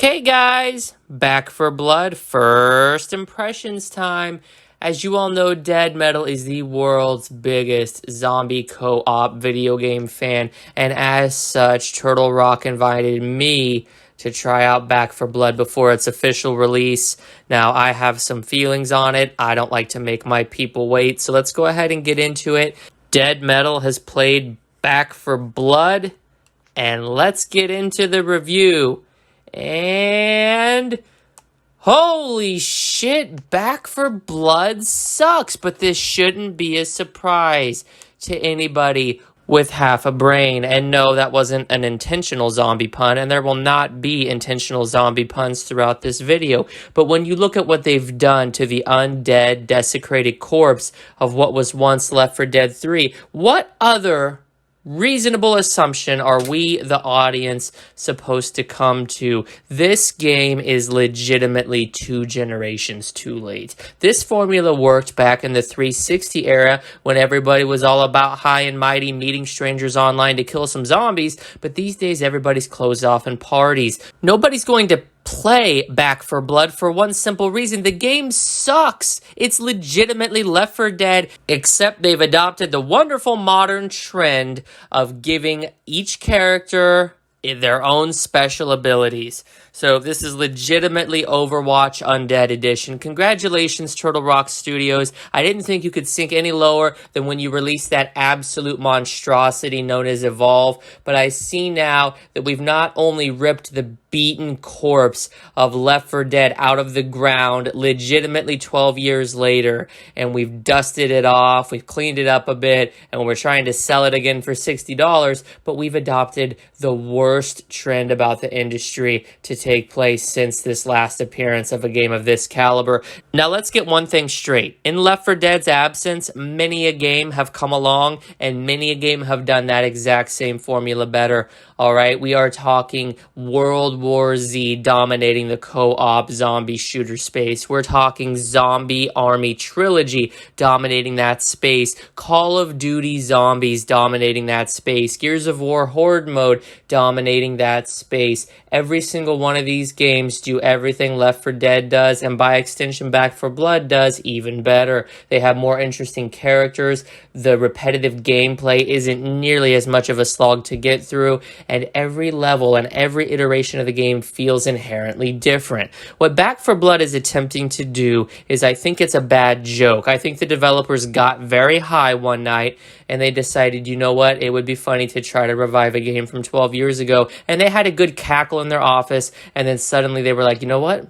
Okay, guys, Back 4 Blood, first impressions time. As you all know, Dead Metal is the world's biggest zombie co-op video game fan, and as such, Turtle Rock invited me to try out Back 4 Blood before its official release. Now, I have some feelings on it. I don't like to make my people wait, so let's go ahead and get into it. Dead Metal has played Back 4 Blood, and let's get into the review. And holy shit, Back 4 Blood sucks, but this shouldn't be a surprise to anybody with half a brain. And no, that wasn't an intentional zombie pun, and there will not be intentional zombie puns throughout this video. But when you look at what they've done to the undead, desecrated corpse of what was once Left 4 Dead 3, what other reasonable assumption are we, the audience, supposed to come to? This game is legitimately 2 generations too late. This formula worked back in the 360 era when everybody was all about high and mighty meeting strangers online to kill some zombies, but these days everybody's closed off in parties. Nobody's going to play Back 4 Blood for one simple reason: the game sucks. It's legitimately Left 4 Dead, except they've adopted the wonderful modern trend of giving each character their own special abilities. So this is legitimately Overwatch Undead Edition. Congratulations, Turtle Rock Studios. I didn't think you could sink any lower than when you released that absolute monstrosity known as Evolve, but I see now that we've not only ripped the beaten corpse of Left 4 Dead out of the ground legitimately 12 years later, and we've dusted it off, we've cleaned it up a bit, and we're trying to sell it again for $60, but we've adopted the worst trend about the industry to take place since this last appearance of a game of this caliber. Now let's get one thing straight. In Left 4 Dead's absence, many a game have come along, and many a game have done that exact same formula better. Alright, we are talking World War Z dominating the co-op zombie shooter space. We're talking Zombie Army Trilogy dominating that space. Call of Duty Zombies dominating that space. Gears of War Horde Mode dominating that space. Every single one of these games do everything Left 4 Dead does, and by extension Back 4 Blood does even better. They have more interesting characters. The repetitive gameplay isn't nearly as much of a slog to get through, and every level and every iteration of the game feels inherently different. What Back 4 Blood is attempting to do is, I think it's a bad joke. I think the developers got very high one night and they decided, you know what, it would be funny to try to revive a game from 12 years ago, and they had a good cackle in their office, and then suddenly they were like, you know what?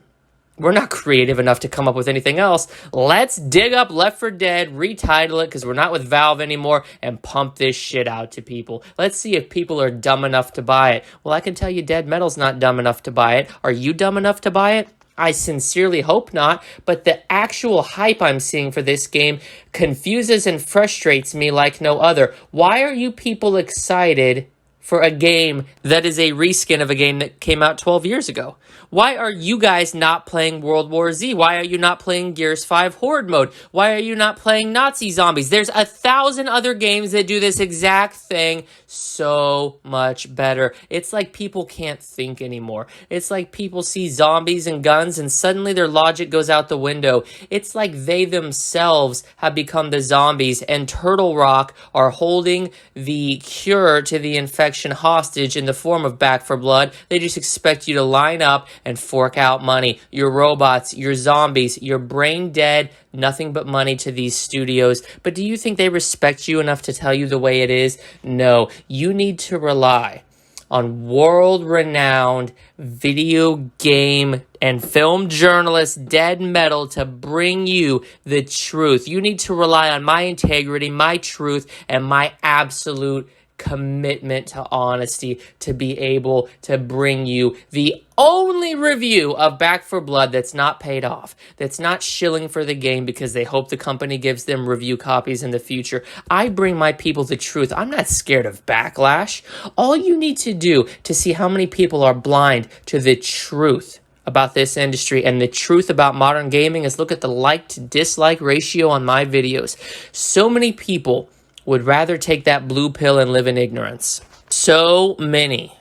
We're not creative enough to come up with anything else. Let's dig up Left 4 Dead, retitle it because we're not with Valve anymore, and pump this shit out to people. Let's see if people are dumb enough to buy it. Well, I can tell you Dead Metal's not dumb enough to buy it. Are you dumb enough to buy it? I sincerely hope not, but the actual hype I'm seeing for this game confuses and frustrates me like no other. Why are you people excited for a game that is a reskin of a game that came out 12 years ago? Why are you guys not playing World War Z? Why are you not playing Gears 5 Horde Mode? Why are you not playing Nazi Zombies? There's 1,000 other games that do this exact thing so much better. It's like people can't think anymore. It's like people see zombies and guns and suddenly their logic goes out the window. It's like they themselves have become the zombies, and Turtle Rock are holding the cure to the infection hostage in the form of Back 4 Blood. They just expect you to line up and fork out money. Your robots, your zombies, you're brain dead, nothing but money to these studios. But do you think they respect you enough to tell you the way it is? No, you need to rely on world-renowned video game and film journalist Dead Metal to bring you the truth. You need to rely on my integrity, my truth, and my absolute commitment to honesty to be able to bring you the only review of Back 4 Blood that's not paid off, that's not shilling for the game because they hope the company gives them review copies in the future. I bring my people the truth. I'm not scared of backlash. All you need to do to see how many people are blind to the truth about this industry and the truth about modern gaming is look at the like to dislike ratio on my videos. So many people would rather take that blue pill and live in ignorance. So many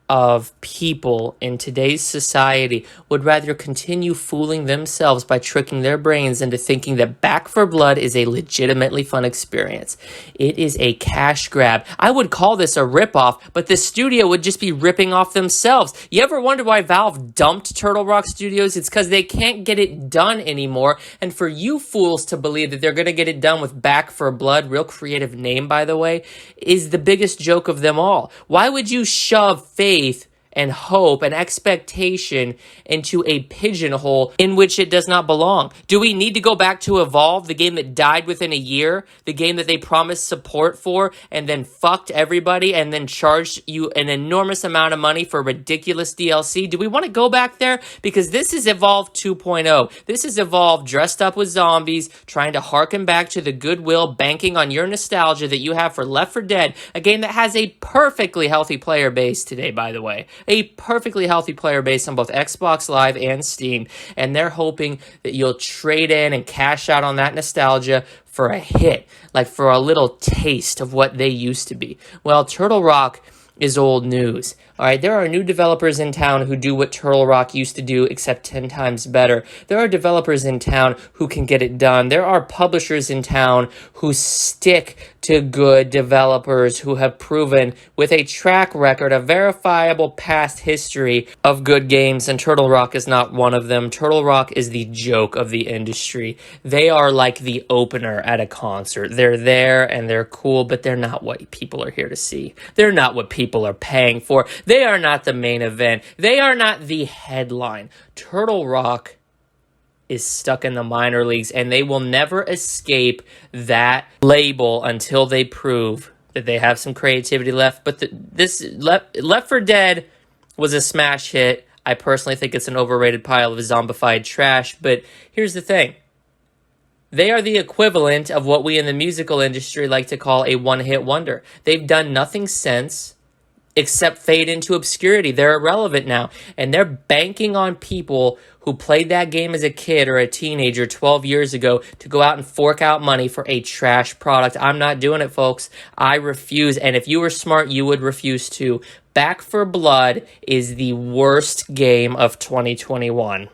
of people in today's society would rather continue fooling themselves by tricking their brains into thinking that Back for Blood is a legitimately fun experience. It is a cash grab. I would call this a ripoff, but the studio would just be ripping off themselves. You ever wonder why Valve dumped Turtle Rock Studios? It's because they can't get it done anymore. And for you fools to believe that they're going to get it done with Back for Blood, real creative name, by the way, is the biggest joke of them all. Why would you shove faith and hope and expectation into a pigeonhole in which it does not belong? Do we need to go back to Evolve, the game that died within a year, the game that they promised support for and then fucked everybody and then charged you an enormous amount of money for ridiculous DLC? Do we want to go back there? Because this is Evolve 2.0. This is Evolve dressed up with zombies, trying to harken back to the goodwill, banking on your nostalgia that you have for Left 4 Dead, a game that has a perfectly healthy player base today, by the way. A perfectly healthy player base on both Xbox Live and Steam, and they're hoping that you'll trade in and cash out on that nostalgia for a hit, like for a little taste of what they used to be. Well, Turtle Rock is old news. All right, there are new developers in town who do what Turtle Rock used to do, except 10 times better. There are developers in town who can get it done. There are publishers in town who stick to good developers who have proven with a track record, a verifiable past history of good games, and Turtle Rock is not one of them. Turtle Rock is the joke of the industry. They are like the opener at a concert. They're there and they're cool, but they're not what people are here to see. They're not what people are paying for. They are not the main event. They are not the headline. Turtle Rock is stuck in the minor leagues, and they will never escape that label until they prove that they have some creativity left. But this Left 4 Dead was a smash hit. I personally think it's an overrated pile of zombified trash, but here's the thing. They are the equivalent of what we in the musical industry like to call a one-hit wonder. They've done nothing since except fade into obscurity. They're irrelevant now, and they're banking on people who played that game as a kid or a teenager 12 years ago to go out and fork out money for a trash product. I'm not doing it, folks. I refuse, and if you were smart, you would refuse too. Back for Blood is the worst game of 2021.